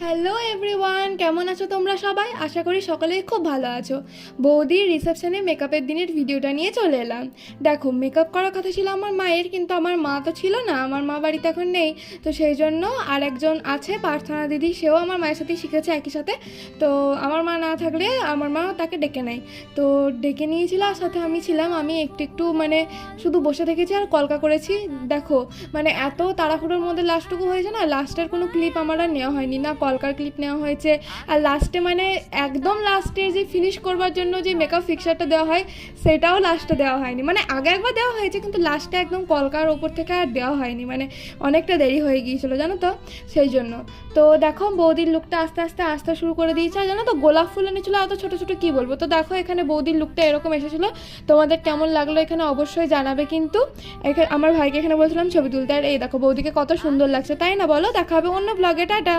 Hello everyone, কেমন আছো তোমরা সবাই? আশা করি সকলেই খুব ভালো আছো। বৌদির রিসেপশনে মেকআপের দিনের ভিডিওটা নিয়ে চলে এলাম। দেখো, মেকআপ করার কথা ছিল আমার মায়ের, কিন্তু আমার মা তো ছিল না, আমার মা বাড়িতে এখন নেই। তো সেই জন্য আর একজন আছে, প্রার্থনা দিদি, সেও আমার মায়ের সাথেই শিখেছে একই সাথে। তো আমার মা না থাকলে আমার মা তাকে ডেকে নেয়। তো ডেকে নিয়েছিল, আর সাথে আমি ছিলাম। আমি একটু একটু মানে শুধু বসে থেকেছি আর কলকা করেছি। দেখো মানে এত তাড়াহুড়োর মধ্যে লাস্টটুকু হয়েছে না, লাস্টের কোনো ক্লিপ আমার আর নেওয়া হয়নি, না কলকার ক্লিপ নেওয়া হয়েছে। আর লাস্টে মানে একদম লাস্টে যে ফিনিশ করবার জন্য যে মেকআপ ফিক্সারটা দেওয়া হয়, সেটাও লাস্টে দেওয়া হয়নি। মানে আগে একবার দেওয়া হয়েছে, কিন্তু লাস্টে একদম কলকার ওপর থেকে আর দেওয়া হয়নি, মানে অনেকটা দেরি হয়ে গিয়েছিলো জানো তো, সেই জন্য। তো দেখো বৌদির লুকটা আস্তে আস্তে আসতে শুরু করে দিয়েছে। আর জানো তো, গোলাপ ফুল এনেছিলো অত ছোটো ছোটো, কী বলবো। তো দেখো এখানে বৌদির লুকটা এরকম এসেছিলো। তোমাদের কেমন লাগলো এখানে অবশ্যই জানাবে কিন্তু। এখানে আমার ভাইকে এখানে বলছিলাম ছবি তুলতে, আর এই দেখো বৌদিকে কত সুন্দর লাগছে, তাই না বলো? দেখা হবে অন্য ব্লগে, টাটা।